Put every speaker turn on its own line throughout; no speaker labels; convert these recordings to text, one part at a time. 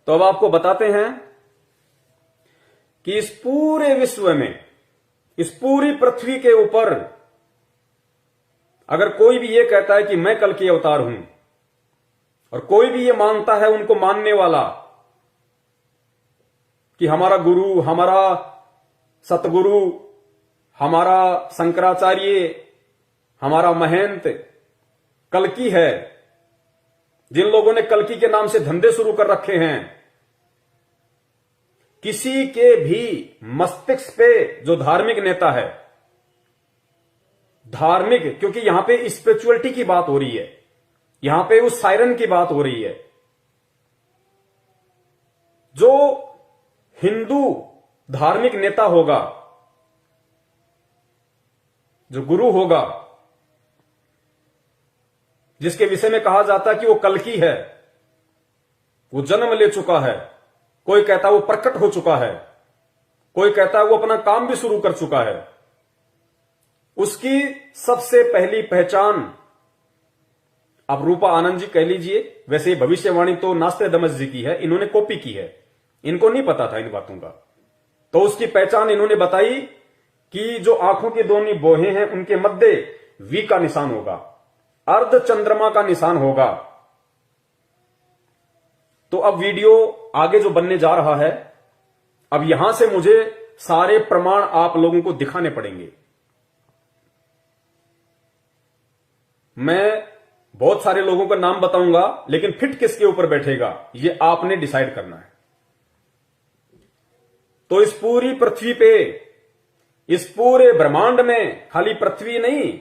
तो अब आपको बताते हैं कि इस पूरे विश्व में, इस पूरी पृथ्वी के ऊपर अगर कोई भी ये कहता है कि मैं कल की अवतार हूं, और कोई भी ये मानता है, उनको मानने वाला, कि हमारा गुरु, हमारा सतगुरु, हमारा शंकराचार्य, हमारा महंत कल्कि है, जिन लोगों ने कल्कि के नाम से धंधे शुरू कर रखे हैं, किसी के भी मस्तिष्क पे जो धार्मिक नेता है, धार्मिक, क्योंकि यहां पे स्पिरिचुअलिटी की बात हो रही है, यहां पे उस सायरन की बात हो रही है, जो हिंदू धार्मिक नेता होगा, जो गुरु होगा, जिसके विषय में कहा जाता है कि वो कल्कि है, वो जन्म ले चुका है, कोई कहता है वो प्रकट हो चुका है, कोई कहता है वो अपना काम भी शुरू कर चुका है, उसकी सबसे पहली पहचान आप रूपा आनंद जी कह लीजिए, वैसे भविष्यवाणी तो नास्त्रेदमस जी की है, इन्होंने कॉपी की है, इनको नहीं पता था इन बातों का। तो उसकी पहचान इन्होंने बताई कि जो आंखों की दोनों बोहें हैं उनके मध्य वी का निशान होगा, अर्ध चंद्रमा का निशान होगा। तो अब वीडियो आगे जो बनने जा रहा है, अब यहां से मुझे सारे प्रमाण आप लोगों को दिखाने पड़ेंगे। मैं बहुत सारे लोगों का नाम बताऊंगा, लेकिन फिट किसके ऊपर बैठेगा ये आपने डिसाइड करना है। तो इस पूरी पृथ्वी पे, इस पूरे ब्रह्मांड में, खाली पृथ्वी नहीं,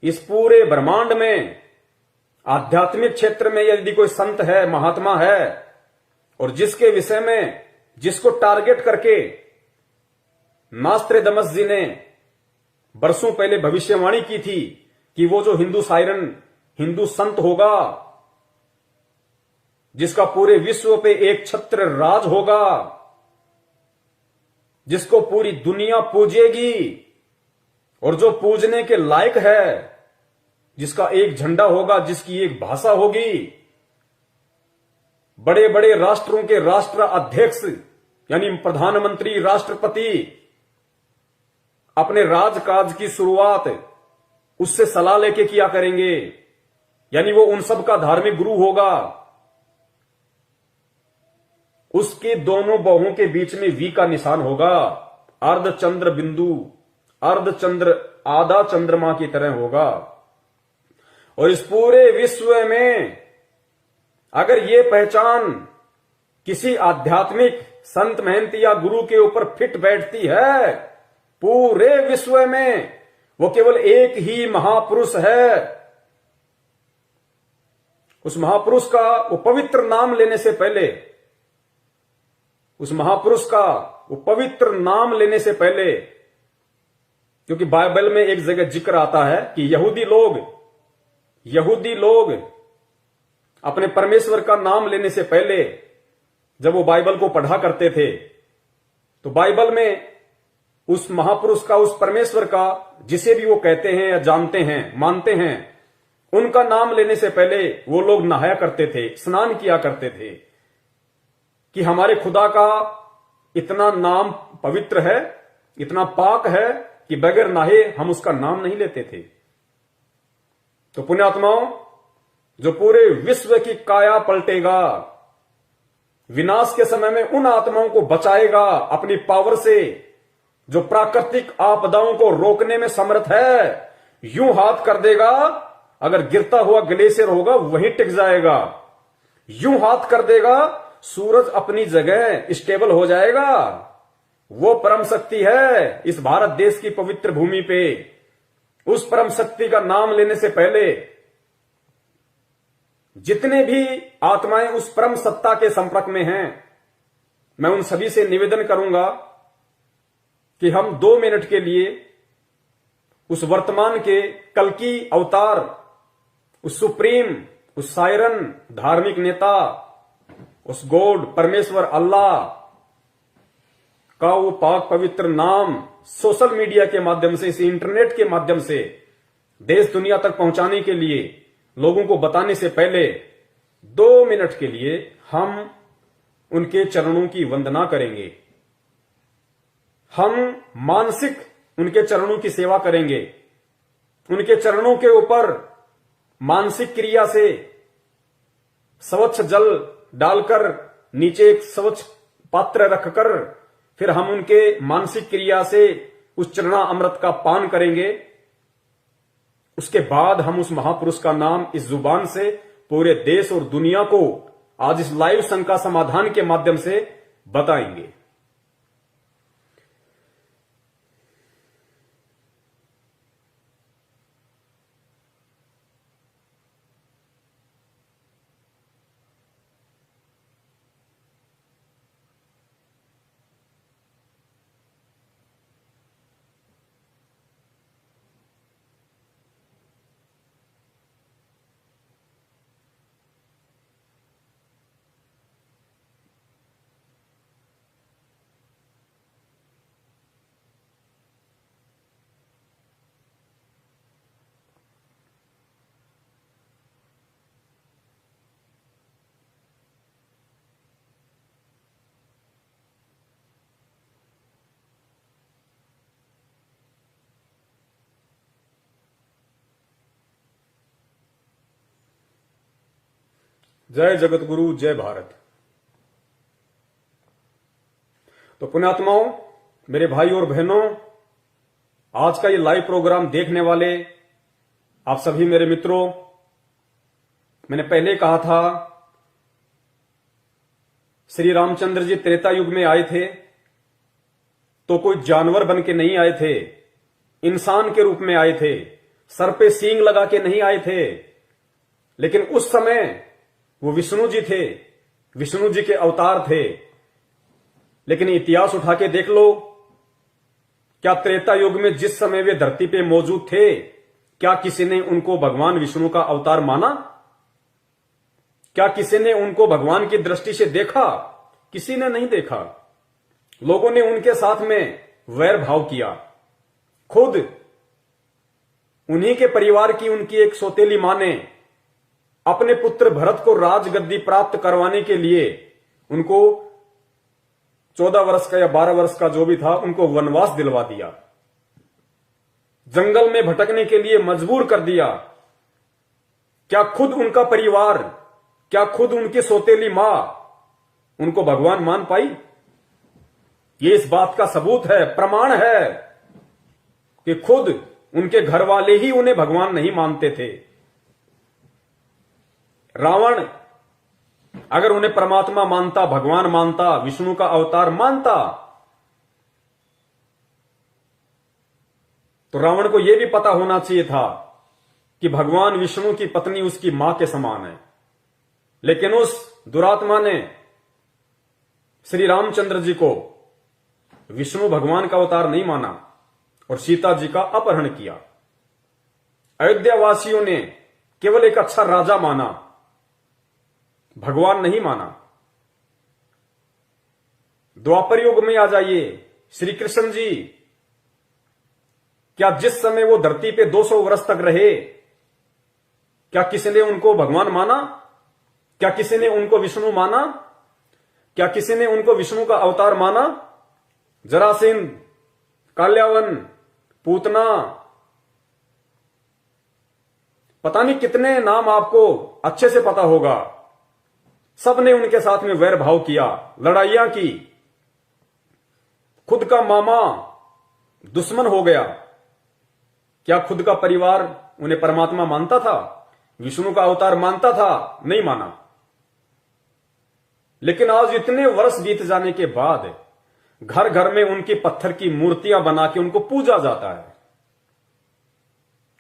इस पूरे ब्रह्मांड में आध्यात्मिक क्षेत्र में यदि कोई संत है, महात्मा है, और जिसके विषय में, जिसको टारगेट करके नास्त्रेदमस जी ने बरसों पहले भविष्यवाणी की थी कि वो जो हिंदू सायरन, हिंदू संत होगा, जिसका पूरे विश्व पे एक छत्र राज होगा, जिसको पूरी दुनिया पूजेगी, और जो पूजने के लायक है, जिसका एक झंडा होगा, जिसकी एक भाषा होगी, बड़े बड़े राष्ट्रों के राष्ट्र अध्यक्ष यानी प्रधानमंत्री, राष्ट्रपति अपने राजकाज की शुरुआत उससे सलाह लेके किया करेंगे, यानी वो उन सब का धार्मिक गुरु होगा। उसके दोनों बाहों के बीच में वी का निशान होगा, अर्ध चंद्र बिंदु, अर्ध चंद्र आधा चंद्रमा की तरह होगा। और इस पूरे विश्व में अगर ये पहचान किसी आध्यात्मिक संत, महंत या गुरु के ऊपर फिट बैठती है, पूरे विश्व में वो केवल एक ही महापुरुष है। उस महापुरुष का वो पवित्र नाम लेने से पहले, उस महापुरुष का वो पवित्र नाम लेने से पहले, क्योंकि बाइबल में एक जगह जिक्र आता है कि यहूदी लोग अपने परमेश्वर का नाम लेने से पहले जब वो बाइबल को पढ़ा करते थे, तो बाइबल में उस महापुरुष का, उस परमेश्वर का, जिसे भी वो कहते हैं या जानते हैं, मानते हैं, उनका नाम लेने से पहले वो लोग नहाया करते थे, स्नान किया करते थे कि हमारे खुदा का इतना नाम पवित्र है, इतना पाक है कि बगैर नहाए हम उसका नाम नहीं लेते थे। तो पुण्यात्माओं, जो पूरे विश्व की काया पलटेगा, विनाश के समय में उन आत्माओं को बचाएगा अपनी पावर से, जो प्राकृतिक आपदाओं को रोकने में समर्थ है, यूं हाथ कर देगा, अगर गिरता हुआ ग्लेशियर होगा वहीं टिक जाएगा, यूं हाथ कर देगा, सूरज अपनी जगह स्टेबल हो जाएगा। वो परम शक्ति है इस भारत देश की पवित्र भूमि पे। उस परम शक्ति का नाम लेने से पहले जितने भी आत्माएं उस परम सत्ता के संपर्क में हैं, मैं उन सभी से निवेदन करूंगा कि हम 2 मिनट के लिए उस वर्तमान के कल्कि अवतार, उस सुप्रीम, उस सायरन धार्मिक नेता, उस गॉड परमेश्वर अल्लाह का वो पाक पवित्र नाम सोशल मीडिया के माध्यम से, इस इंटरनेट के माध्यम से देश दुनिया तक पहुंचाने के लिए, लोगों को बताने से पहले 2 मिनट के लिए हम उनके चरणों की वंदना करेंगे। हम मानसिक उनके चरणों की सेवा करेंगे। उनके चरणों के ऊपर मानसिक क्रिया से स्वच्छ जल डालकर नीचे एक स्वच्छ पात्र रखकर फिर हम उनके मानसिक क्रिया से उस चरणा अमृत का पान करेंगे। उसके बाद हम उस महापुरुष का नाम इस जुबान से पूरे देश और दुनिया को आज इस लाइव शंका समाधान के माध्यम से बताएंगे। जय जगत गुरु, जय भारत। तो पुण्यात्माओं, मेरे भाई और बहनों, आज का ये लाइव प्रोग्राम देखने वाले आप सभी मेरे मित्रों, मैंने पहले कहा था श्री रामचंद्र जी त्रेता युग में आए थे तो कोई जानवर बन के नहीं आए थे, इंसान के रूप में आए थे, सर पे सींग लगा के नहीं आए थे। लेकिन उस समय वो विष्णु जी थे, विष्णु जी के अवतार थे। लेकिन इतिहास उठा के देख लो, क्या त्रेता युग में जिस समय वे धरती पे मौजूद थे, क्या किसी ने उनको भगवान विष्णु का अवतार माना? क्या किसी ने उनको भगवान की दृष्टि से देखा? किसी ने नहीं देखा। लोगों ने उनके साथ में वैर भाव किया। खुद उन्हीं के परिवार की उनकी एक सौतेली मां ने अपने पुत्र भरत को राजगद्दी प्राप्त करवाने के लिए उनको 14 वर्ष का या 12 वर्ष का जो भी था, उनको वनवास दिलवा दिया, जंगल में भटकने के लिए मजबूर कर दिया। क्या खुद उनका परिवार, क्या खुद उनकी सौतेली मां उनको भगवान मान पाई? ये इस बात का सबूत है, प्रमाण है कि खुद उनके घर वाले ही उन्हें भगवान नहीं मानते थे। रावण अगर उन्हें परमात्मा मानता, भगवान मानता, विष्णु का अवतार मानता, तो रावण को यह भी पता होना चाहिए था कि भगवान विष्णु की पत्नी उसकी मां के समान है। लेकिन उस दुरात्मा ने श्री रामचंद्र जी को विष्णु भगवान का अवतार नहीं माना और सीता जी का अपहरण किया। अयोध्या वासियों ने केवल एक अच्छा राजा माना, भगवान नहीं माना। द्वापर युग में आ जाइए, श्री कृष्ण जी, क्या जिस समय वो धरती पे 200 वर्ष तक रहे, क्या किसी ने उनको भगवान माना? क्या किसी ने उनको विष्णु माना? क्या किसी ने उनको विष्णु का अवतार माना? जरासिंध, काल्यावन, पूतना, पता नहीं कितने नाम आपको अच्छे से पता होगा। सबने उनके साथ में वैर भाव किया, लड़ाइयां की। खुद का मामा दुश्मन हो गया। क्या खुद का परिवार उन्हें परमात्मा मानता था, विष्णु का अवतार मानता था? नहीं माना। लेकिन आज इतने वर्ष बीत जाने के बाद घर घर में उनकी पत्थर की मूर्तियां बना के उनको पूजा जाता है।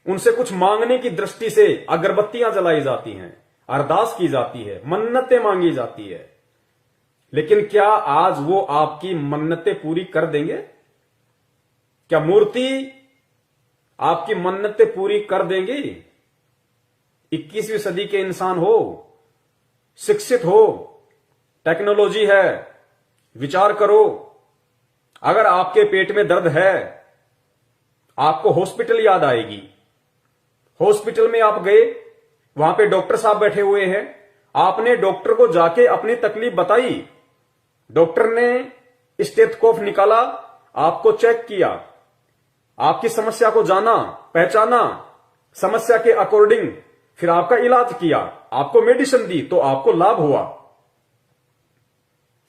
उनसे कुछ मांगने की दृष्टि से अगरबत्तियां जलाई जाती हैं, अरदास की जाती है, मन्नतें मांगी जाती है। लेकिन क्या आज वो आपकी मन्नतें पूरी कर देंगे? क्या मूर्ति आपकी मन्नतें पूरी कर देंगी? 21वीं सदी के इंसान हो, शिक्षित हो, टेक्नोलॉजी है, विचार करो। अगर आपके पेट में दर्द है, आपको हॉस्पिटल याद आएगी। हॉस्पिटल में आप गए, वहां पे डॉक्टर साहब बैठे हुए हैं, आपने डॉक्टर को जाके अपनी तकलीफ बताई, डॉक्टर ने स्टेथोस्कोप निकाला, आपको चेक किया, आपकी समस्या को जाना, पहचाना, समस्या के अकॉर्डिंग फिर आपका इलाज किया, आपको मेडिसिन दी, तो आपको लाभ हुआ।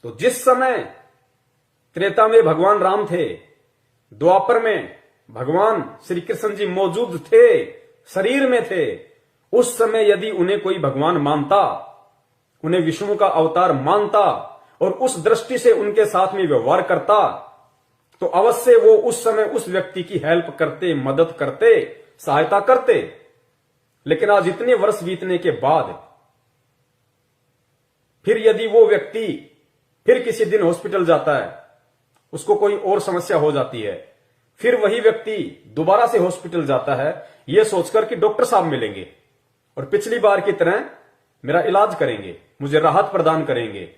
तो जिस समय त्रेता में भगवान राम थे, द्वापर में भगवान श्री कृष्ण जी मौजूद थे, शरीर में थे, उस समय यदि उन्हें कोई भगवान मानता, उन्हें विष्णु का अवतार मानता और उस दृष्टि से उनके साथ में व्यवहार करता, तो अवश्य वो उस समय उस व्यक्ति की हेल्प करते, मदद करते, सहायता करते। लेकिन आज इतने वर्ष बीतने के बाद फिर यदि वो व्यक्ति फिर किसी दिन हॉस्पिटल जाता है, उसको कोई और समस्या हो जाती है, फिर वही व्यक्ति दोबारा से हॉस्पिटल जाता है, यह सोचकर कि डॉक्टर साहब मिलेंगे और पिछली बार की तरह मेरा इलाज करेंगे, मुझे राहत प्रदान करेंगे।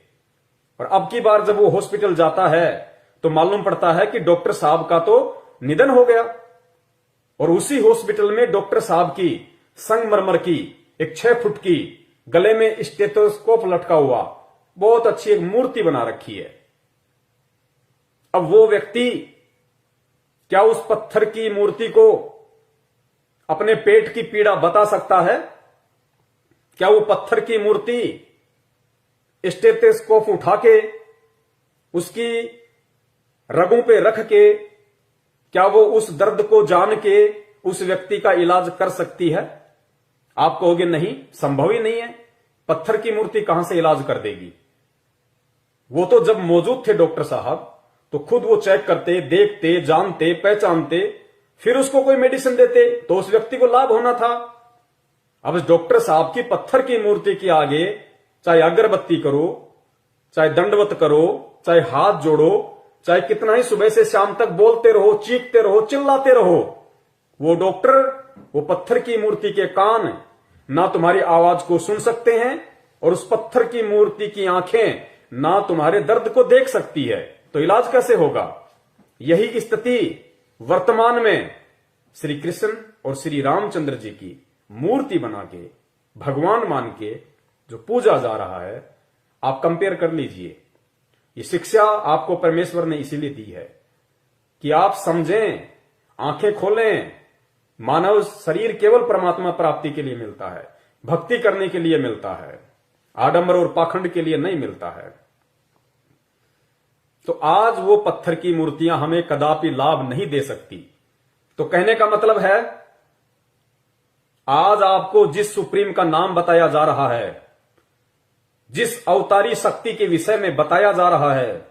और अब की बार जब वो हॉस्पिटल जाता है तो मालूम पड़ता है कि डॉक्टर साहब का तो निधन हो गया, और उसी हॉस्पिटल में डॉक्टर साहब की संगमरमर की एक 6 फुट की गले में स्टेथोस्कोप लटका हुआ बहुत अच्छी एक मूर्ति बना रखी है। अब वो व्यक्ति क्या उस पत्थर की मूर्ति को अपने पेट की पीड़ा बता सकता है? क्या वो पत्थर की मूर्ति स्टेथोस्कोप उठा के उसकी रगों पे रख के क्या वो उस दर्द को जान के उस व्यक्ति का इलाज कर सकती है? आप कहोगे नहीं, संभव ही नहीं है, पत्थर की मूर्ति कहां से इलाज कर देगी। वो तो जब मौजूद थे डॉक्टर साहब तो खुद वो चेक करते, देखते, जानते, पहचानते, फिर उसको कोई मेडिसिन देते, तो उस व्यक्ति को लाभ होना था। अब इस डॉक्टर साहब की पत्थर की मूर्ति के आगे चाहे अगरबत्ती करो, चाहे दंडवत करो, चाहे हाथ जोड़ो, चाहे कितना ही सुबह से शाम तक बोलते रहो, चीखते रहो, चिल्लाते रहो, वो डॉक्टर वो पत्थर की मूर्ति के कान ना तुम्हारी आवाज को सुन सकते हैं और उस पत्थर की मूर्ति की आंखें ना तुम्हारे दर्द को देख सकती है। तो इलाज कैसे होगा? यही स्थिति वर्तमान में श्री कृष्ण और श्री रामचंद्र जी की मूर्ति बना के, भगवान मान के जो पूजा जा रहा है, आप कंपेयर कर लीजिए। ये शिक्षा आपको परमेश्वर ने इसीलिए दी है कि आप समझें, आंखें खोलें। मानव शरीर केवल परमात्मा प्राप्ति के लिए मिलता है, भक्ति करने के लिए मिलता है, आडंबर और पाखंड के लिए नहीं मिलता है। तो आज वो पत्थर की मूर्तियां हमें कदापि लाभ नहीं दे सकती। तो कहने का मतलब है, आज आपको जिस सुप्रीम का नाम बताया जा रहा है, जिस अवतारी शक्ति के विषय में बताया जा रहा है,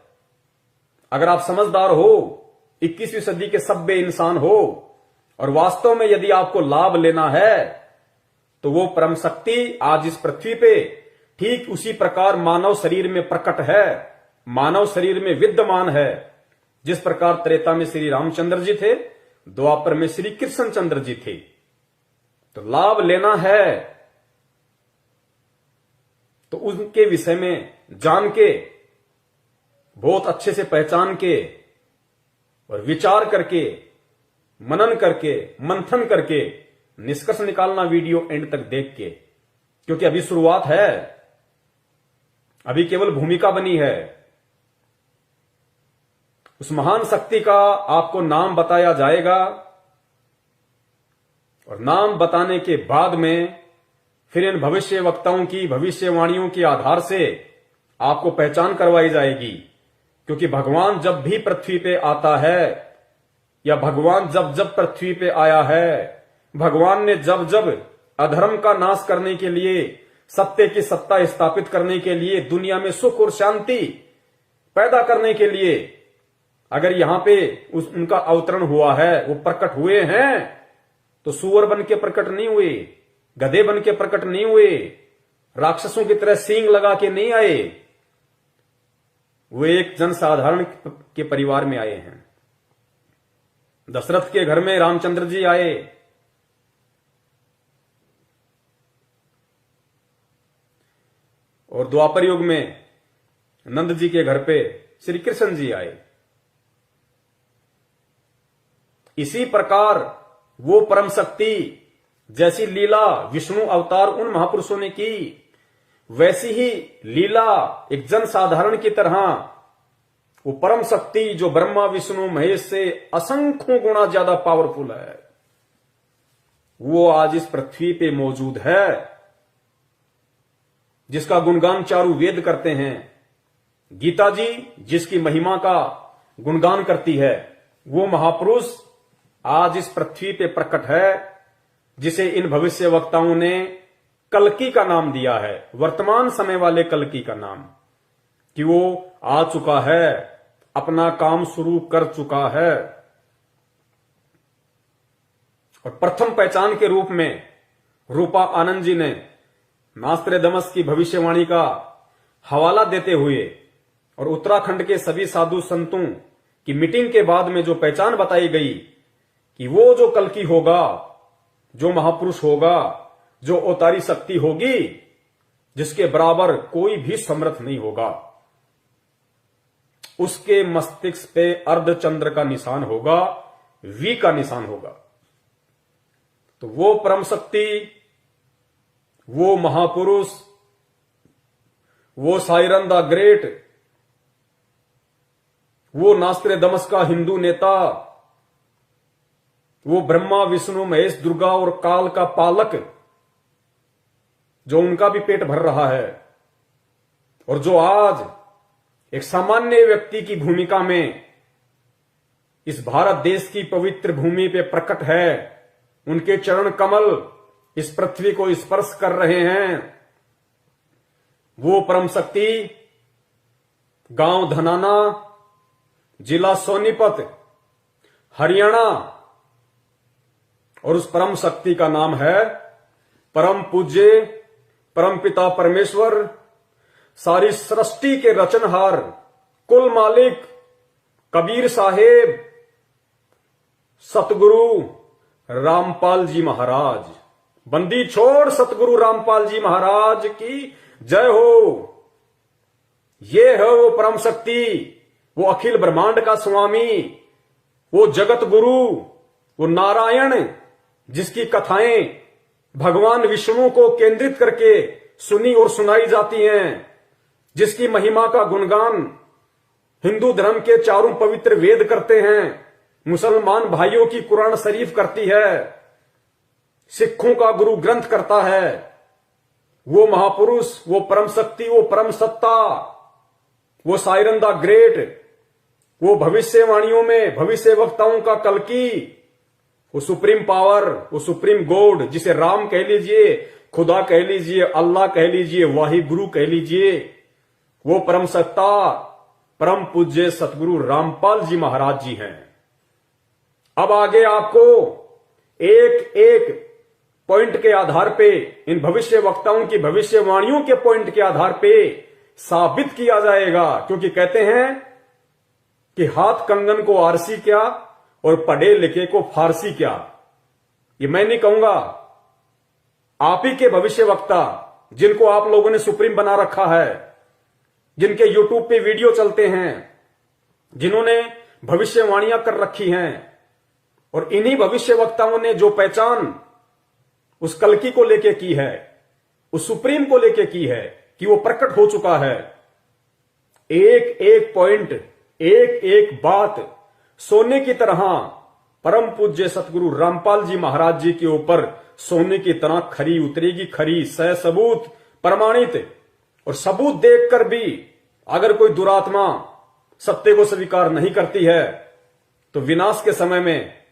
अगर आप समझदार हो, 21वीं सदी के सभ्य इंसान हो और वास्तव में यदि आपको लाभ लेना है, तो वो परम शक्ति आज इस पृथ्वी पे ठीक उसी प्रकार मानव शरीर में प्रकट है, मानव शरीर में विद्यमान है। जिस प्रकार त्रेता में श्री रामचंद्र जी थे, द्वापर में श्री कृष्ण चंद्र जी थे। तो लाभ लेना है तो उनके विषय में जान के, बहुत अच्छे से पहचान के और विचार करके, मनन करके, मंथन करके निष्कर्ष निकालना वीडियो एंड तक देख के, क्योंकि अभी शुरुआत है, अभी केवल भूमिका बनी है। उस महान शक्ति का आपको नाम बताया जाएगा और नाम बताने के बाद में फिर इन भविष्य वक्ताओं की भविष्यवाणियों के आधार से आपको पहचान करवाई जाएगी। क्योंकि भगवान जब भी पृथ्वी पे आता है, या भगवान जब जब पृथ्वी पे आया है, भगवान ने जब जब अधर्म का नाश करने के लिए, सत्य की सत्ता स्थापित करने के लिए, दुनिया में सुख और शांति पैदा करने के लिए अगर यहां पे उनका अवतरण हुआ है, वो प्रकट हुए हैं, तो सुअर बन के प्रकट नहीं हुए, गधे बन के प्रकट नहीं हुए, राक्षसों की तरह सींग लगा के नहीं आए, वो एक जनसाधारण के परिवार में आए हैं। दशरथ के घर में रामचंद्र जी आए, और द्वापर युग में नंद जी के घर पे श्री कृष्ण जी आए। इसी प्रकार वो परम शक्ति जैसी लीला विष्णु अवतार उन महापुरुषों ने की, वैसी ही लीला एक जन साधारण की तरह वो परम शक्ति जो ब्रह्मा विष्णु महेश से असंख्यों गुना ज्यादा पावरफुल है, वो आज इस पृथ्वी पे मौजूद है, जिसका गुणगान चारों वेद करते हैं। गीता जी जिसकी महिमा का गुणगान करती है, वो महापुरुष आज इस पृथ्वी पे प्रकट है, जिसे इन भविष्य वक्ताओं ने कल्कि का नाम दिया है, वर्तमान समय वाले कल्कि का नाम, कि वो आ चुका है, अपना काम शुरू कर चुका है। और प्रथम पहचान के रूप में रूपा आनंद जी ने नास्त्रेदमस की भविष्यवाणी का हवाला देते हुए और उत्तराखंड के सभी साधु संतों की मीटिंग के बाद में जो पहचान बताई गई कि वो जो कल्कि होगा, जो महापुरुष होगा, जो अवतारी शक्ति होगी, जिसके बराबर कोई भी समर्थ नहीं होगा, उसके मस्तिष्क पे अर्धचंद्र का निशान होगा, वी का निशान होगा। तो वो परम शक्ति, वो महापुरुष, वो साइरन द ग्रेट, वो नास्त्रेदमस का हिंदू नेता, वो ब्रह्मा विष्णु महेश दुर्गा और काल का पालक, जो उनका भी पेट भर रहा है, और जो आज एक सामान्य व्यक्ति की भूमिका में इस भारत देश की पवित्र भूमि पे प्रकट है, उनके चरण कमल इस पृथ्वी को स्पर्श कर रहे हैं। वो परम शक्ति गांव धनाना, जिला सोनीपत, हरियाणा, और उस परम शक्ति का नाम है परम पूज्य परम पिता परमेश्वर, सारी सृष्टि के रचनहार, कुल मालिक कबीर साहेब सतगुरु रामपाल जी महाराज। बंदी छोड़ सतगुरु रामपाल जी महाराज की जय हो। ये है वो परम शक्ति, वो अखिल ब्रह्मांड का स्वामी, वो जगत गुरु, वो नारायण, जिसकी कथाएं भगवान विष्णु को केंद्रित करके सुनी और सुनाई जाती हैं, जिसकी महिमा का गुणगान हिंदू धर्म के चारों पवित्र वेद करते हैं, मुसलमान भाइयों की कुरान शरीफ करती है, सिखों का गुरु ग्रंथ करता है। वो महापुरुष, वो परम शक्ति, वो परम सत्ता, वो साइरन द ग्रेट, वो भविष्यवाणियों में भविष्य वक्ताओं का कल्कि, वो सुप्रीम पावर, वो सुप्रीम गॉड, जिसे राम कह लीजिए, खुदा कह लीजिए, अल्लाह कह लीजिए, वाहि गुरु कह लीजिए, वो परम सत्ता परम पूज्य सतगुरु रामपाल जी महाराज जी हैं। अब आगे आपको एक एक पॉइंट के आधार पे, इन भविष्य वक्ताओं की भविष्यवाणियों के पॉइंट के आधार पे साबित किया जाएगा, क्योंकि कहते हैं कि हाथ कंगन को आरसी क्या और पढ़े लिखे को फारसी क्या। ये मैं नहीं कहूंगा, आप ही के भविष्य वक्ता, जिनको आप लोगों ने सुप्रीम बना रखा है, जिनके यूट्यूब पे वीडियो चलते हैं, जिन्होंने भविष्यवाणियां कर रखी हैं, और इन्हीं भविष्य वक्ताओं ने जो पहचान उस कल्कि को लेके की है, उस सुप्रीम को लेके की है कि वो प्रकट हो चुका है। एक एक पॉइंट, एक एक बात सोने की तरह परम पूज्य सतगुरु रामपाल जी महाराज जी के ऊपर सोने की तरह खरी उतरेगी, खरी सह सबूत प्रमाणित। और सबूत देखकर भी अगर कोई दुरात्मा सत्य को स्वीकार नहीं करती है, तो विनाश के समय में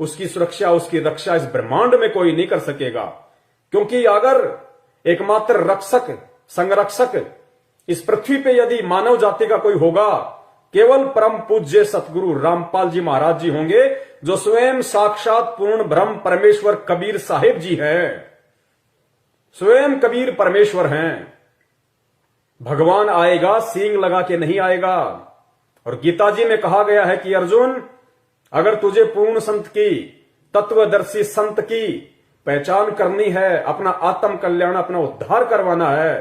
उसकी सुरक्षा, उसकी रक्षा इस ब्रह्मांड में कोई नहीं कर सकेगा। क्योंकि अगर एकमात्र रक्षक, संरक्षक इस पृथ्वी पे यदि मानव जाति का कोई होगा, केवल परम पूज्य सतगुरु रामपाल जी महाराज जी होंगे, जो स्वयं साक्षात पूर्ण ब्रह्म परमेश्वर कबीर साहिब जी हैं। स्वयं कबीर परमेश्वर हैं। भगवान आएगा सींग लगा के नहीं आएगा। और गीता जी में कहा गया है कि अर्जुन, अगर तुझे पूर्ण संत की, तत्वदर्शी संत की पहचान करनी है, अपना आत्म कल्याण, अपना उद्धार करवाना है,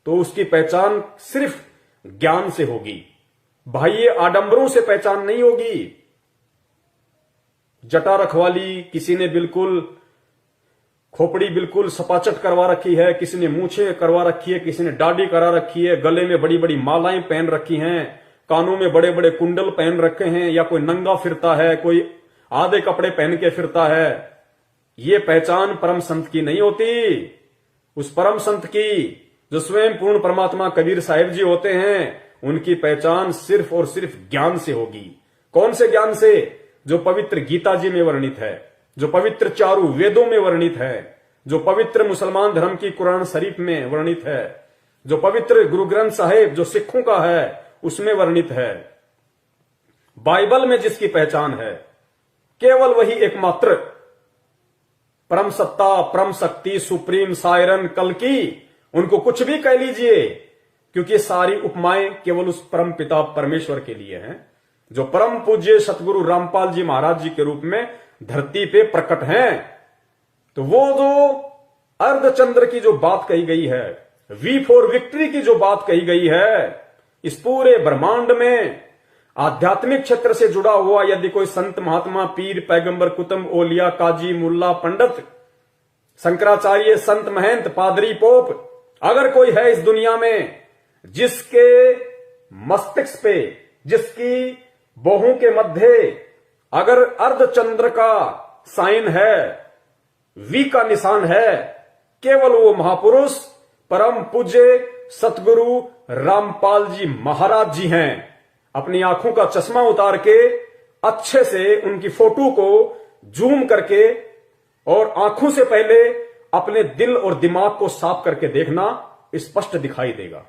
तो उसकी पहचान सिर्फ ज्ञान से होगी, बाह्य आडंबरों से पहचान नहीं होगी। जटा रखवाली, किसी ने बिल्कुल खोपड़ी बिल्कुल सपाचट करवा रखी है, किसी ने मूछें करवा रखी है, किसी ने दाढ़ी करा रखी है, गले में बड़ी बड़ी मालाएं पहन रखी हैं, कानों में बड़े बड़े कुंडल पहन रखे हैं, या कोई नंगा फिरता है, कोई आधे कपड़े पहन के फिरता है, ये पहचान परम संत की नहीं होती। उस परम संत की, जो स्वयं पूर्ण परमात्मा कबीर साहिब जी होते हैं, उनकी पहचान सिर्फ और सिर्फ ज्ञान से होगी। कौन से ज्ञान से? जो पवित्र गीता जी में वर्णित है, जो पवित्र चारों वेदों में वर्णित है, जो पवित्र मुसलमान धर्म की कुरान शरीफ में वर्णित है, जो पवित्र गुरु ग्रंथ साहिब जो सिखों का है उसमें वर्णित है। बाइबल में जिसकी पहचान है, केवल वही एकमात्र परम सत्ता, परम शक्ति, सुप्रीम सायरन, कल्कि, उनको कुछ भी कह लीजिए, क्योंकि सारी उपमाएं केवल उस परम पिता परमेश्वर के लिए हैं, जो परम पूज्य सतगुरु रामपाल जी महाराज जी के रूप में धरती पे प्रकट हैं। तो वो जो अर्धचंद्र की जो बात कही गई है, वी फॉर विक्ट्री की जो बात कही गई है, इस पूरे ब्रह्मांड में आध्यात्मिक क्षेत्र से जुड़ा हुआ यदि कोई संत, महात्मा, पीर, पैगंबर, कुतुब, ओलिया, काजी, मुल्ला, पंडित, शंकराचार्य, संत, महंत, पादरी, पोप, अगर कोई है इस दुनिया में जिसके मस्तिष्क पे, जिसकी बाहों के मध्य अगर अर्धचंद्र का साइन है, वी का निशान है, केवल वो महापुरुष परम पूज्य सतगुरु रामपाल जी महाराज जी हैं। अपनी आंखों का चश्मा उतार के अच्छे से उनकी फोटो को जूम करके और आंखों से पहले अपने दिल और दिमाग को साफ करके देखना, स्पष्ट दिखाई देगा।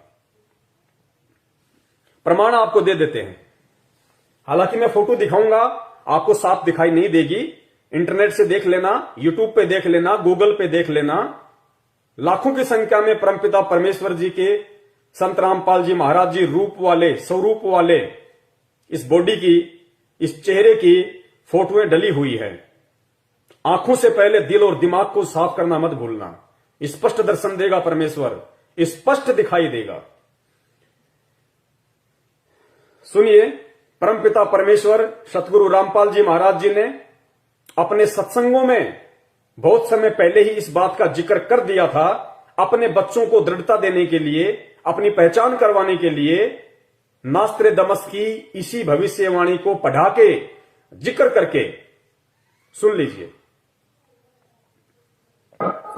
प्रमाण आपको दे देते हैं। हालांकि मैं फोटो दिखाऊंगा, आपको साफ दिखाई नहीं देगी। इंटरनेट से देख लेना, यूट्यूब पे देख लेना, गूगल पे देख लेना। लाखों की संख्या में परमपिता परमेश्वर जी के, संत रामपाल जी महाराज जी रूप वाले, स्वरूप वाले इस बॉडी की, इस चेहरे की फोटोएं डली हुई है। आंखों से पहले दिल और दिमाग को साफ करना मत भूलना। स्पष्ट दर्शन देगा परमेश्वर, स्पष्ट दिखाई देगा। सुनिए, परमपिता परमेश्वर सतगुरु रामपाल जी महाराज जी ने अपने सत्संगों में बहुत समय पहले ही इस बात का जिक्र कर दिया था। अपने बच्चों को दृढ़ता देने के लिए, अपनी पहचान करवाने के लिए नास्त्रेदमस की इसी भविष्यवाणी को पढ़ा के, जिक्र करके सुन लीजिए।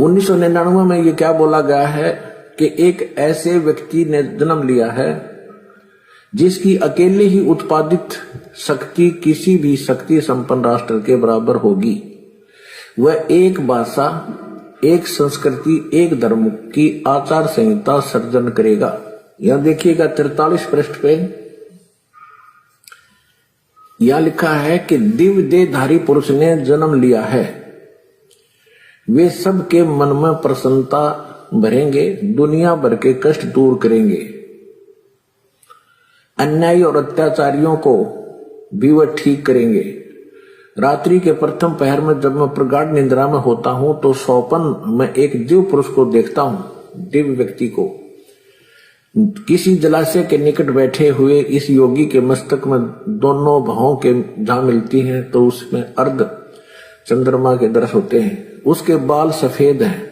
1999 में ये क्या बोला गया है कि एक ऐसे व्यक्ति ने जन्म लिया है जिसकी अकेले ही उत्पादित शक्ति किसी भी शक्ति संपन्न राष्ट्र के बराबर होगी। वह एक भाषा, एक संस्कृति, एक धर्म की आचार संहिता सर्जन करेगा। यहां देखिएगा 43 पृष्ठ पे यहां लिखा है कि दिव्य देहधारी पुरुष ने जन्म लिया है। वे सबके मन में प्रसन्नता भरेंगे, दुनिया भर के कष्ट दूर करेंगे। अन्यायी और अत्याचारियों को भी वह ठीक करेंगे। रात्रि के प्रथम पहर में जब मैं प्रगाढ़ निद्रा में होता हूं तो स्वप्न में एक दिव्य पुरुष को देखता हूं, दिव्य व्यक्ति को। किसी जलाशय के निकट बैठे हुए इस योगी के मस्तक में दोनों भावों के जहां मिलती हैं तो उसमें अर्ध चंद्रमा के दर्श होते हैं। उसके बाल सफेद हैं,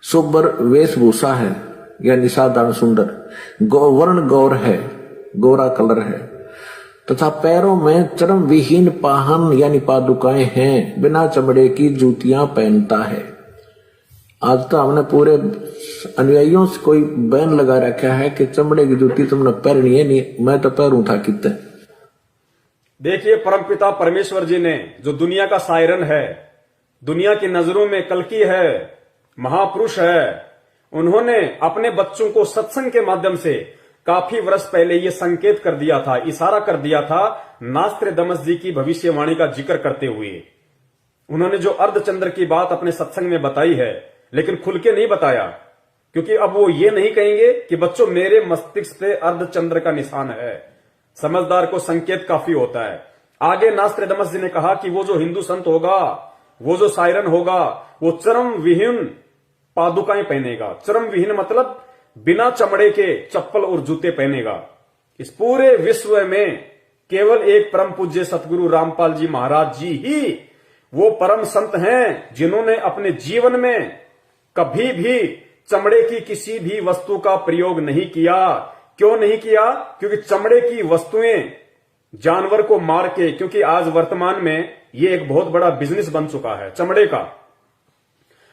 सुबर वेशभूषा है यानी साधारण सुंदर, वर्ण गौर है, गोरा कलर है, तथा पैरों में चर्म विहीन पाहन यानी पादुकाएं हैं। बिना चमड़े की जूतियां पहनता है। आज तो हमने पूरे अनुयायियों से कोई बैन लगा रखा है कि चमड़े की जूती तुमने पहननी है, नहीं मैं तो पहनूं था कितने।
देखिए, परमपिता परमेश्वर जी ने, जो दुनिया का सायरन है, दुनिया की नजरों में कल्कि है, महापुरुष है, उन्होंने अपने बच्चों को सत्संग के माध्यम से काफी वर्ष पहले ये संकेत कर दिया था, इशारा कर दिया था, नास्त्रेदमस जी की भविष्यवाणी का जिक्र करते हुए। उन्होंने जो अर्धचंद्र की बात अपने सत्संग में बताई है, लेकिन खुल के नहीं बताया, क्योंकि अब वो ये नहीं कहेंगे कि बच्चों मेरे मस्तिष्क पे अर्धचंद्र का निशान है। समझदार को संकेत काफी होता है। आगे नास्त्रेदमस जी ने कहा कि वो जो हिंदू संत होगा, वो जो सायरन होगा, वो चरम विहीन पादुकाएं पहनेगा। चरम विहीन मतलब बिना चमड़े के चप्पल और जूते पहनेगा। इस पूरे विश्व में केवल एक परम पूज्य सतगुरु रामपाल जी महाराज जी ही वो परम संत हैं जिन्होंने अपने जीवन में कभी भी चमड़े की किसी भी वस्तु का प्रयोग नहीं किया, क्यों नहीं किया? क्योंकि चमड़े की वस्तुएं जानवर को मार के, क्योंकि आज वर्तमान में ये एक बहुत बड़ा बिजनेस बन चुका है चमड़े का,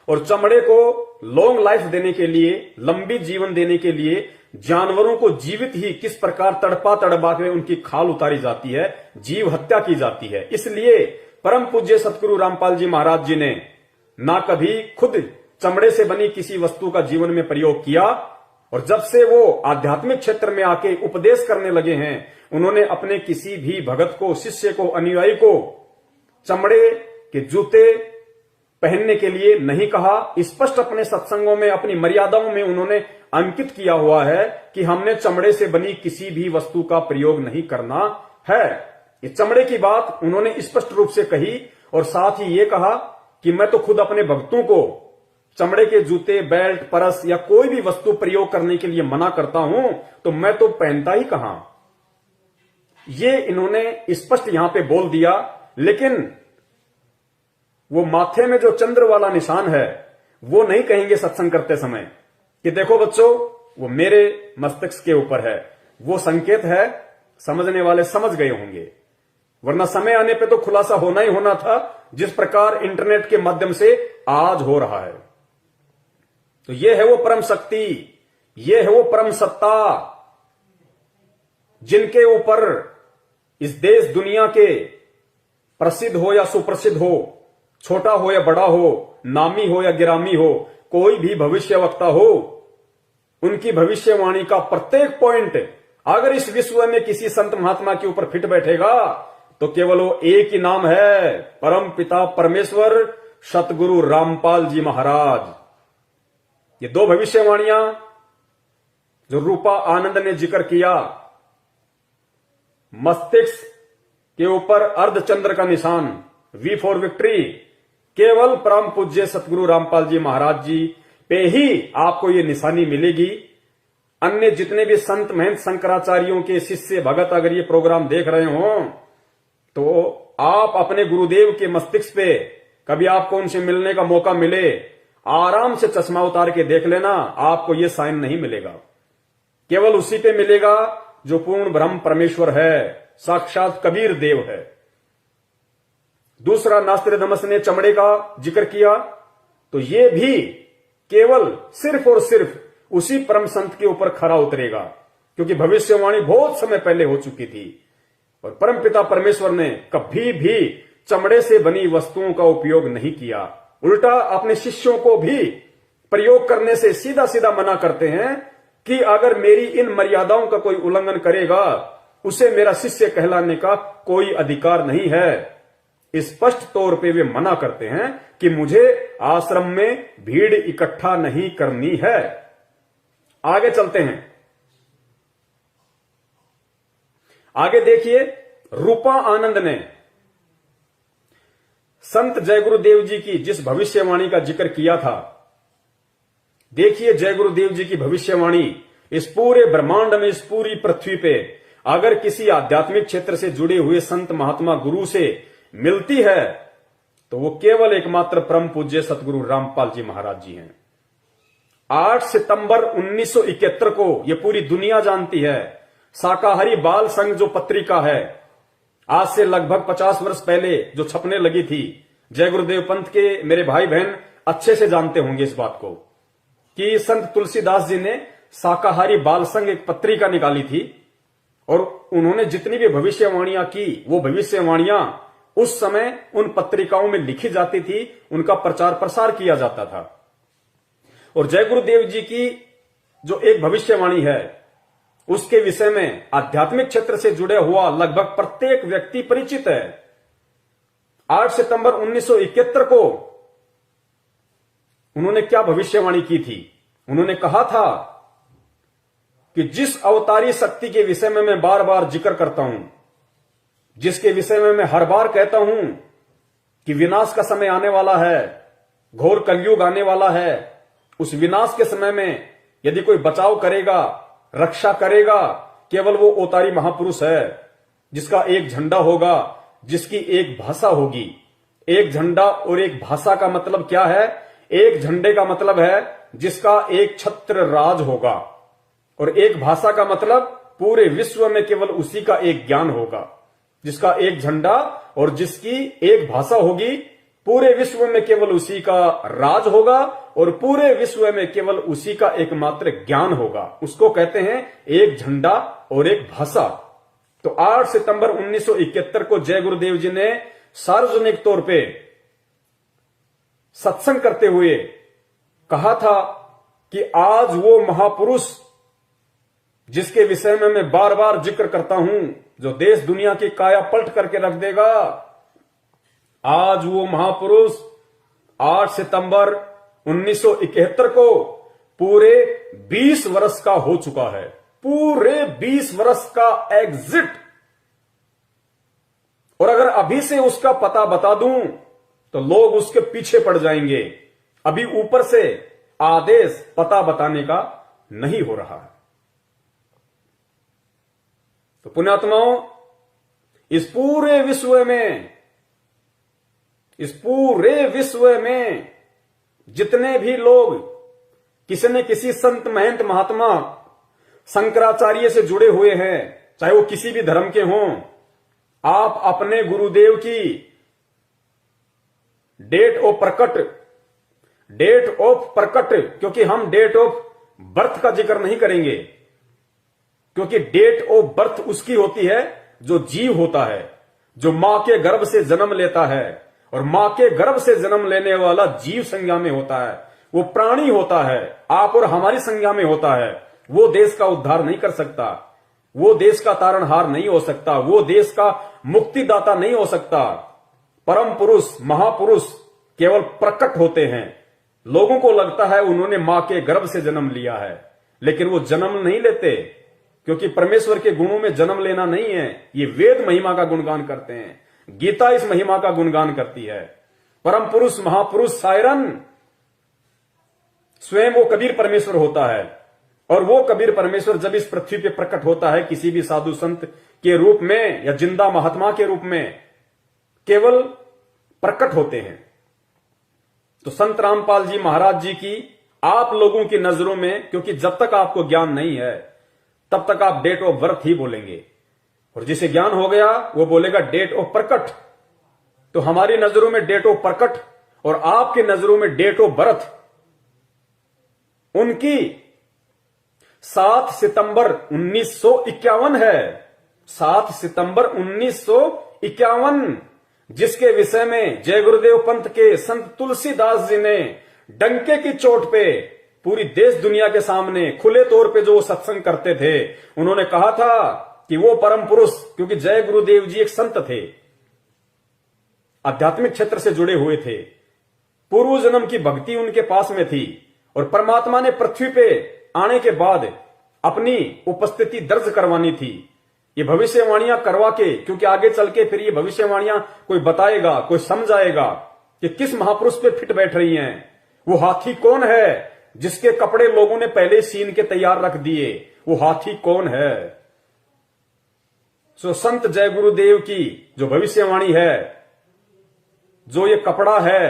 और चमड़े को लॉन्ग लाइफ देने के लिए, लंबी जीवन देने के लिए जानवरों को जीवित ही किस प्रकार तड़पा तड़पा के उनकी खाल उतारी जाती है, जीव हत्या की जाती है। इसलिए परम पूज्य सतगुरु रामपाल जी महाराज जी ने ना कभी खुद चमड़े से बनी किसी वस्तु का जीवन में प्रयोग किया, और जब से वो आध्यात्मिक क्षेत्र में आके उपदेश करने लगे हैं, उन्होंने अपने किसी भी भगत को, शिष्य को, अनुयायी को चमड़े के जूते पहनने के लिए नहीं कहा। स्पष्ट अपने सत्संगों में, अपनी मर्यादाओं में उन्होंने अंकित किया हुआ है कि हमने चमड़े से बनी किसी भी वस्तु का प्रयोग नहीं करना है। ये चमड़े की बात उन्होंने स्पष्ट रूप से कही, और साथ ही ये कहा कि मैं तो खुद अपने भक्तों को चमड़े के जूते, बेल्ट, परस या कोई भी वस्तु प्रयोग करने के लिए मना करता हूं, तो मैं तो पहनता ही कहां। ये इन्होंने स्पष्ट यहां पे बोल दिया। लेकिन वो माथे में जो चंद्र वाला निशान है वो नहीं कहेंगे सत्संग करते समय कि देखो बच्चों वो मेरे मस्तिष्क के ऊपर है। वो संकेत है, समझने वाले समझ गए होंगे, वरना समय आने पे तो खुलासा होना ही होना था, जिस प्रकार इंटरनेट के माध्यम से आज हो रहा है। तो ये है वो परम शक्ति, ये है वो परम सत्ता, जिनके ऊपर इस देश दुनिया के प्रसिद्ध हो या सुप्रसिद्ध हो, छोटा हो या बड़ा हो, नामी हो या गिरामी हो, कोई भी भविष्यवक्ता हो, उनकी भविष्यवाणी का प्रत्येक पॉइंट अगर इस विश्व में किसी संत महात्मा के ऊपर फिट बैठेगा तो केवल वो एक ही नाम है, परम पिता परमेश्वर सतगुरु रामपाल जी महाराज। ये दो भविष्यवाणियां जो रूपा आनंद ने जिक्र किया, मस्तिष्क के ऊपर अर्धचंद्र का निशान, वी फॉर विक्ट्री, केवल परम पूज्य सतगुरु रामपाल जी महाराज जी पे ही आपको ये निशानी मिलेगी। अन्य जितने भी संत महंत शंकराचार्यों के शिष्य भगत अगर ये प्रोग्राम देख रहे हो तो आप अपने गुरुदेव के मस्तिष्क पे कभी आपको उनसे मिलने का मौका मिले, आराम से चश्मा उतार के देख लेना, आपको ये साइन नहीं मिलेगा। केवल उसी पे मिलेगा जो पूर्ण ब्रह्म परमेश्वर है, साक्षात कबीर देव है। दूसरा, नास्त्रोदामस ने चमड़े का जिक्र किया, तो ये भी केवल सिर्फ और सिर्फ उसी परम संत के ऊपर खरा उतरेगा, क्योंकि भविष्यवाणी बहुत समय पहले हो चुकी थी और परमपिता परमेश्वर ने कभी भी चमड़े से बनी वस्तुओं का उपयोग नहीं किया। उल्टा अपने शिष्यों को भी प्रयोग करने से सीधा सीधा मना करते हैं कि अगर मेरी इन मर्यादाओं का कोई उल्लंघन करेगा उसे मेरा शिष्य कहलाने का कोई अधिकार नहीं है। स्पष्ट तौर पे वे मना करते हैं कि मुझे आश्रम में भीड़ इकट्ठा नहीं करनी है। आगे चलते हैं, आगे देखिए, रूपा आनंद ने संत जय गुरुदेव जी की जिस भविष्यवाणी का जिक्र किया था, देखिए जय गुरुदेव जी की भविष्यवाणी इस पूरे ब्रह्मांड में, इस पूरी पृथ्वी पे अगर किसी आध्यात्मिक क्षेत्र से जुड़े हुए संत महात्मा गुरु से मिलती है तो वो केवल एकमात्र परम पूज्य सतगुरु रामपाल जी महाराज जी हैं। 8 सितंबर 1971 को ये पूरी दुनिया जानती है, शाकाहारी बाल संघ जो पत्रिका है, आज से लगभग 50 वर्ष पहले जो छपने लगी थी, जय गुरुदेव पंथ के मेरे भाई बहन अच्छे से जानते होंगे इस बात को कि संत तुलसीदास जी ने शाकाहारी बाल संघ एक पत्रिका निकाली थी और उन्होंने जितनी भी भविष्यवाणियां की, वो भविष्यवाणियां उस समय उन पत्रिकाओं में लिखी जाती थी, उनका प्रचार प्रसार किया जाता था। और जय गुरुदेव जी की जो एक भविष्यवाणी है उसके विषय में आध्यात्मिक क्षेत्र से जुड़े हुआ लगभग प्रत्येक व्यक्ति परिचित है। 8 सितंबर 1971 को उन्होंने क्या भविष्यवाणी की थी? उन्होंने कहा था कि जिस अवतारी शक्ति के विषय में मैं बार बार जिक्र करता हूं, जिसके विषय में मैं हर बार कहता हूं कि विनाश का समय आने वाला है, घोर कलयुग आने वाला है, उस विनाश के समय में यदि कोई बचाव करेगा, रक्षा करेगा, केवल वो अवतारी महापुरुष है जिसका एक झंडा होगा, जिसकी एक भाषा होगी। एक झंडा और एक भाषा का मतलब क्या है? एक झंडे का मतलब है जिसका एक छत्र राज होगा और एक भाषा का मतलब पूरे विश्व में केवल उसी का एक ज्ञान होगा, जिसका एक झंडा और जिसकी एक भाषा होगी। पूरे विश्व में केवल उसी का राज होगा और पूरे विश्व में केवल उसी का एकमात्र ज्ञान होगा। उसको कहते हैं एक झंडा और एक भाषा। तो 8 सितंबर 1971 को जय गुरुदेव जी ने सार्वजनिक तौर पे सत्संग करते हुए कहा था कि आज वो महापुरुष जिसके विषय में मैं बार बार जिक्र करता हूं, जो देश दुनिया की काया पलट करके रख देगा, आज वो महापुरुष 8 सितंबर 1971 को पूरे 20 वर्ष का हो चुका है। पूरे 20 वर्ष का एग्जिट। और अगर अभी से उसका पता बता दूं तो लोग उसके पीछे पड़ जाएंगे। अभी ऊपर से आदेश पता बताने का नहीं हो रहा है। तो पुण्यात्माओं, इस पूरे विश्व में जितने भी लोग किसी न किसी संत महंत महात्मा शंकराचार्य से जुड़े हुए हैं, चाहे वो किसी भी धर्म के हों, आप अपने गुरुदेव की डेट ऑफ प्रकट, क्योंकि हम डेट ऑफ बर्थ का जिक्र नहीं करेंगे, क्योंकि डेट ऑफ बर्थ उसकी होती है जो जीव होता है, जो मां के गर्भ से जन्म लेता है। और मां के गर्भ से जन्म लेने वाला जीव संज्ञा में होता है, वो प्राणी होता है, आप और हमारी संज्ञा में होता है। वो देश का उद्धार नहीं कर सकता, वो देश का तारणहार नहीं हो सकता, वो देश का मुक्तिदाता नहीं हो सकता। परम पुरुष, महापुरुष केवल प्रकट होते हैं। लोगों को लगता है उन्होंने मां के गर्भ से जन्म लिया है, लेकिन वो जन्म नहीं लेते, क्योंकि परमेश्वर के गुणों में जन्म लेना नहीं है। ये वेद महिमा का गुणगान करते हैं, गीता इस महिमा का गुणगान करती है। परम पुरुष, महापुरुष, सायरन स्वयं वो कबीर परमेश्वर होता है। और वो कबीर परमेश्वर जब इस पृथ्वी पे प्रकट होता है किसी भी साधु संत के रूप में या जिंदा महात्मा के रूप में, केवल प्रकट होते हैं। तो संत रामपाल जी महाराज जी की आप लोगों की नजरों में, क्योंकि जब तक आपको ज्ञान नहीं है तब तक आप डेट ऑफ बर्थ ही बोलेंगे, और जिसे ज्ञान हो गया वो बोलेगा डेट ऑफ प्रकट। तो हमारी नजरों में डेट ऑफ प्रकट और आपकी नजरों में डेट ऑफ बर्थ उनकी 7 सितंबर 1951 है। 7 सितंबर 1951, जिसके विषय में जय गुरुदेव पंथ के संत तुलसीदास जी ने डंके की चोट पे पूरी देश दुनिया के सामने खुले तौर पे जो सत्संग करते थे, उन्होंने कहा था कि वो परम पुरुष, क्योंकि जय गुरुदेव जी एक संत थे, आध्यात्मिक क्षेत्र से जुड़े हुए थे, पूर्व जन्म की भक्ति उनके पास में थी, और परमात्मा ने पृथ्वी पे आने के बाद अपनी उपस्थिति दर्ज करवानी थी। ये भविष्यवाणियां करवा के, क्योंकि आगे चल के फिर ये भविष्यवाणियां कोई बताएगा, कोई समझाएगा कि किस महापुरुष पे फिट बैठ रही हैं। वो हाथी कौन है जिसके कपड़े लोगों ने पहले सीन के तैयार रख दिए, वो हाथी कौन है। सो संत जय गुरुदेव की जो भविष्यवाणी है, जो ये कपड़ा है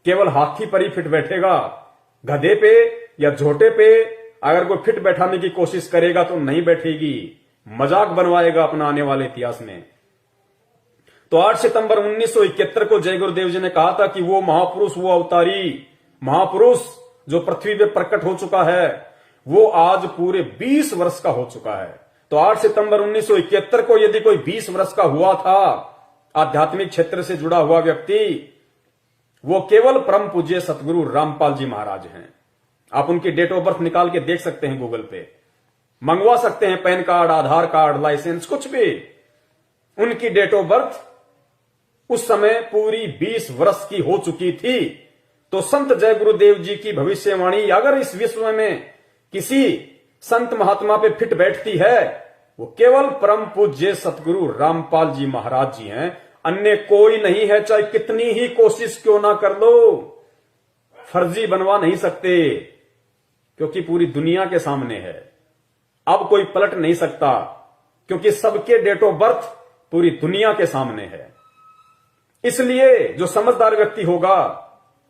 केवल हाथी पर ही फिट बैठेगा, गधे पे या झोटे पे अगर कोई फिट बैठाने की कोशिश करेगा तो नहीं बैठेगी, मजाक बनवाएगा अपना आने वाले इतिहास में। तो 8 सितंबर 1971 को जय गुरुदेव जी ने कहा था कि वो महापुरुष, वो अवतारी महापुरुष जो पृथ्वी पे प्रकट हो चुका है, वो आज पूरे 20 वर्ष का हो चुका है। तो 8 सितंबर 1971 को यदि कोई 20 वर्ष का हुआ था आध्यात्मिक क्षेत्र से जुड़ा हुआ व्यक्ति, वो केवल परम पूज्य सतगुरु रामपाल जी महाराज हैं। आप उनकी डेट ऑफ बर्थ निकाल के देख सकते हैं, गूगल पे मंगवा सकते हैं, पैन कार्ड, आधार कार्ड, लाइसेंस, कुछ भी। उनकी डेट ऑफ बर्थ उस समय पूरी 20 वर्ष की हो चुकी थी। तो संत जय गुरुदेव जी की भविष्यवाणी अगर इस विश्व में किसी संत महात्मा पे फिट बैठती है, वो केवल परम पूज्य सतगुरु रामपाल जी महाराज जी हैं, अन्य कोई नहीं है। चाहे कितनी ही कोशिश क्यों ना कर लो, फर्जी बनवा नहीं सकते, क्योंकि पूरी दुनिया के सामने है। अब कोई पलट नहीं सकता, क्योंकि सबके डेट ऑफ बर्थ पूरी दुनिया के सामने है। इसलिए जो समझदार व्यक्ति होगा,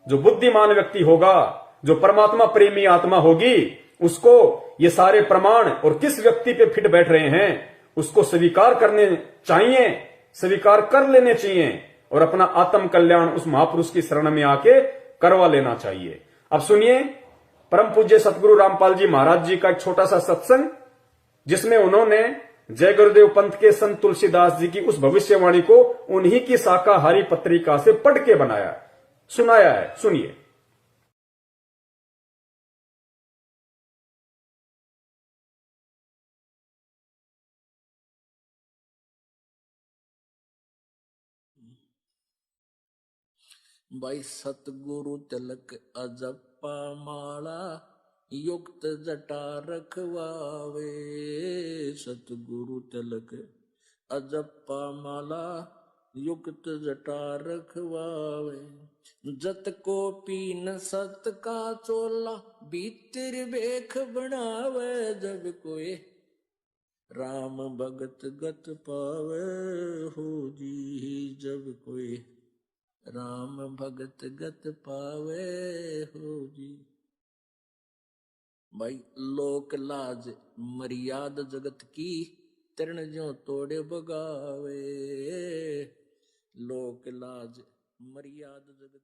जो बुद्धिमान व्यक्ति होगा, जो परमात्मा प्रेमी आत्मा होगी, उसको ये सारे प्रमाण और किस व्यक्ति पे फिट बैठ रहे हैं उसको स्वीकार करने चाहिए, स्वीकार कर लेने चाहिए और अपना आत्म कल्याण उस महापुरुष की शरण में आके करवा लेना चाहिए। अब सुनिए परम पूज्य सतगुरु रामपाल जी महाराज जी का एक छोटा सा सत्संग, जिसमें उन्होंने जय गुरुदेव पंथ के संत तुलसीदास जी की उस भविष्यवाणी को उन्हीं की शाकाहारी पत्रिका से पढ़ के बनाया, सुनाया है। सुनिए।
भाई सतगुरु तिलक अजप्पा माला युक्त जटा रखवावे। सतगुरु तिलक अजप्पा माला युक्त जटा रखवावे। जत को पीन सत का चोला भीतर बेख बनावे। जब कोई राम भगत गत पावे हो जी। जब कोई राम भगत गत पावे हो जी। भाई लोक लाज मर्याद जगत की तरण ज्यों तोड़े बगावे। लोक लाज मर्याद जगत